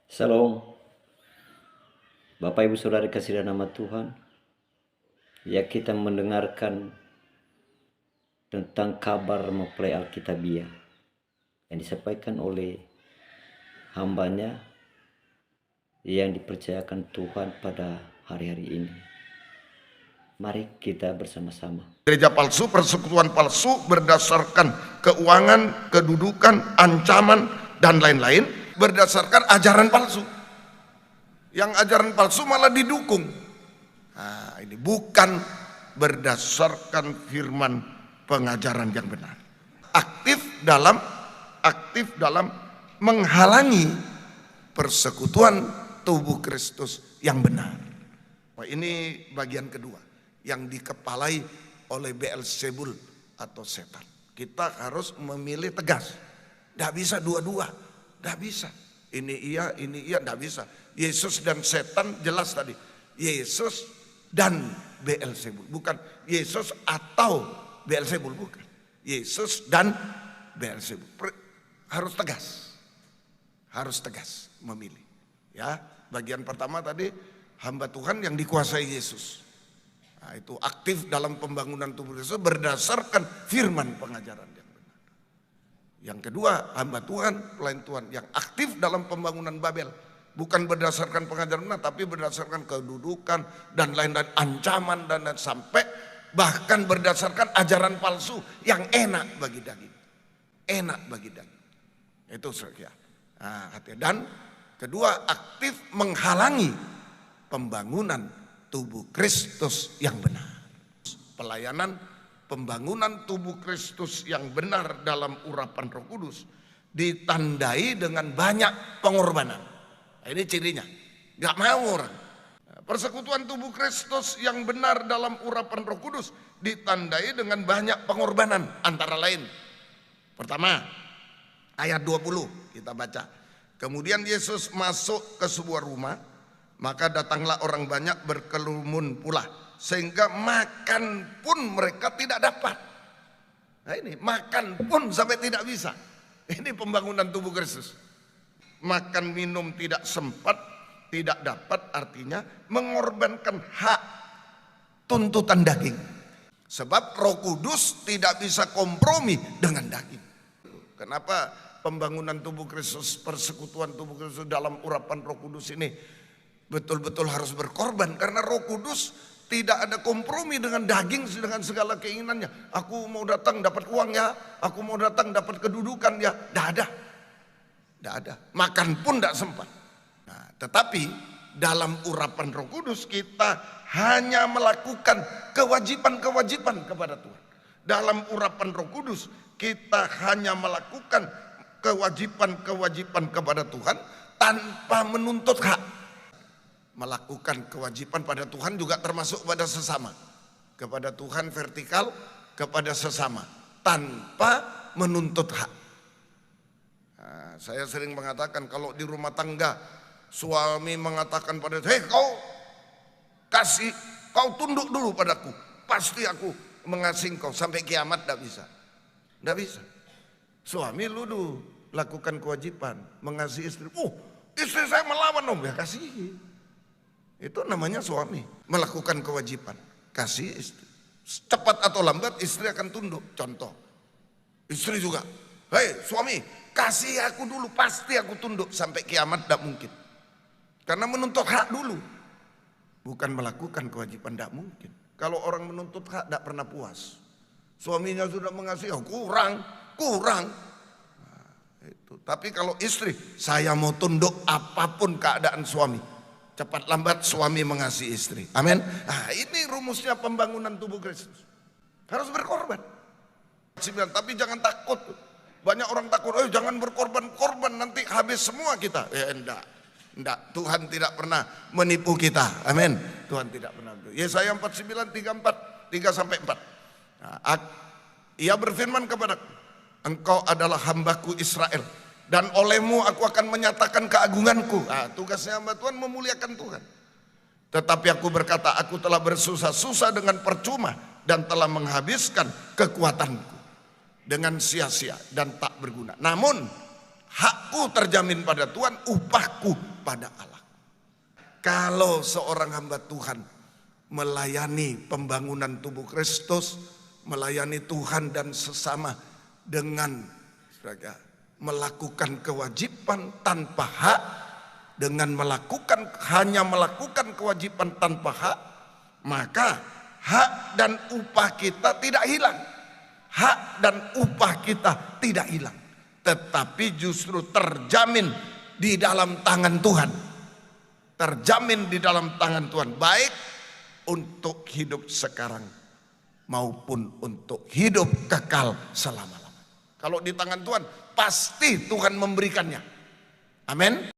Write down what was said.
Shalom, Bapak Ibu Saudara kasih dalam nama Tuhan. Ya, kita mendengarkan tentang kabar mempelai Alkitabiah yang disampaikan oleh hambanya yang dipercayakan Tuhan pada hari-hari ini. Mari kita bersama-sama. Gereja palsu, persekutuan palsu berdasarkan keuangan, kedudukan, ancaman, dan lain-lain, berdasarkan ajaran palsu. Yang ajaran palsu malah didukung. Nah, ini bukan berdasarkan firman pengajaran yang benar. Aktif dalam menghalangi persekutuan tubuh Kristus yang benar. Nah, ini bagian kedua yang dikepalai oleh Beelzebul atau setan. Kita harus memilih tegas. Tidak bisa dua-dua, tidak bisa. Ini iya, tidak bisa. Yesus dan setan jelas tadi. Yesus dan Beelzebul, bukan Yesus atau Beelzebul, bukan. Yesus dan Beelzebul. Harus tegas memilih. Ya, bagian pertama tadi hamba Tuhan yang dikuasai Yesus. Nah, itu aktif dalam pembangunan tubuh Kristus berdasarkan firman pengajaran yang benar. Yang kedua, hamba Tuhan, pelayan Tuhan yang aktif dalam pembangunan Babel. Bukan berdasarkan pengajaran benar, tapi berdasarkan kedudukan dan lain-lain, ancaman dan lain, sampai bahkan berdasarkan ajaran palsu yang enak bagi daging. Enak bagi daging. Itu saja. Nah, dan kedua, aktif menghalangi pembangunan tubuh Kristus yang benar. Pelayanan pembangunan tubuh Kristus yang benar dalam urapan Roh Kudus ditandai dengan banyak pengorbanan. Nah, ini cirinya. Gak mau orang. Persekutuan tubuh Kristus yang benar dalam urapan Roh Kudus ditandai dengan banyak pengorbanan. Antara lain, pertama, ayat 20 kita baca. Kemudian Yesus masuk ke sebuah rumah, maka datanglah orang banyak berkerumun pula, sehingga makan pun mereka tidak dapat. Nah, ini makan pun sampai tidak bisa. Ini pembangunan tubuh Kristus. Makan minum tidak sempat, tidak dapat, artinya mengorbankan hak tuntutan daging. Sebab Roh Kudus tidak bisa kompromi dengan daging. Kenapa pembangunan tubuh Kristus, persekutuan tubuh Kristus dalam urapan Roh Kudus ini betul-betul harus berkorban? Karena Roh Kudus tidak ada kompromi dengan daging, dengan segala keinginannya. Aku mau datang dapat uang ya, aku mau datang dapat kedudukan ya. Tidak ada. Makan pun tidak sempat. Nah, tetapi dalam urapan Roh Kudus kita hanya melakukan kewajiban-kewajiban kepada Tuhan. Dalam urapan Roh Kudus kita hanya melakukan kewajiban-kewajiban kepada Tuhan tanpa menuntut hak. Melakukan kewajiban pada Tuhan juga termasuk pada sesama. Kepada Tuhan vertikal, kepada sesama, tanpa menuntut hak. Nah, saya sering mengatakan kalau di rumah tangga suami mengatakan pada saya, kau tunduk dulu padaku, pasti aku mengasihi kau sampai kiamat. Tidak bisa. Suami lu lakukan kewajiban mengasihi istri. Istri saya melawan ya kasihi. Itu namanya suami melakukan kewajiban, kasih istri. Cepat atau lambat istri akan tunduk. Contoh, istri juga, hei suami kasih aku dulu, pasti aku tunduk sampai kiamat. Tidak mungkin. Karena menuntut hak dulu, bukan melakukan kewajiban. Tidak mungkin. Kalau orang menuntut hak tidak pernah puas. Suaminya sudah mengasihi, kurang. Nah, itu. Tapi kalau istri, saya mau tunduk apapun keadaan suami. Cepat lambat suami mengasihi istri. Amin. Nah, ini rumusnya pembangunan tubuh Kristus. Harus berkorban. Tapi jangan takut. Banyak orang takut, jangan berkorban, nanti habis semua kita. Enggak. Tuhan tidak pernah menipu kita. Amin. Tuhan tidak pernah menipu. Yesaya 49, 3-4. Nah, ia berfirman kepadaku, engkau adalah hambaku Israel, dan olehmu aku akan menyatakan keagunganku. Nah, tugasnya hamba Tuhan memuliakan Tuhan. Tetapi aku berkata, aku telah bersusah-susah dengan percuma dan telah menghabiskan kekuatanku dengan sia-sia dan tak berguna. Namun hakku terjamin pada Tuhan, upahku kepada Allah. Kalau seorang hamba Tuhan melayani pembangunan tubuh Kristus, melayani Tuhan dan sesama dengan melakukan kewajiban tanpa hak, dengan hanya melakukan kewajiban tanpa hak, maka hak dan upah kita tidak hilang. Hak dan upah kita tidak hilang, tetapi justru terjamin di dalam tangan Tuhan. Terjamin di dalam tangan Tuhan, baik untuk hidup sekarang maupun untuk hidup kekal selama-lamanya. Kalau di tangan Tuhan, pasti Tuhan memberikannya. Amin.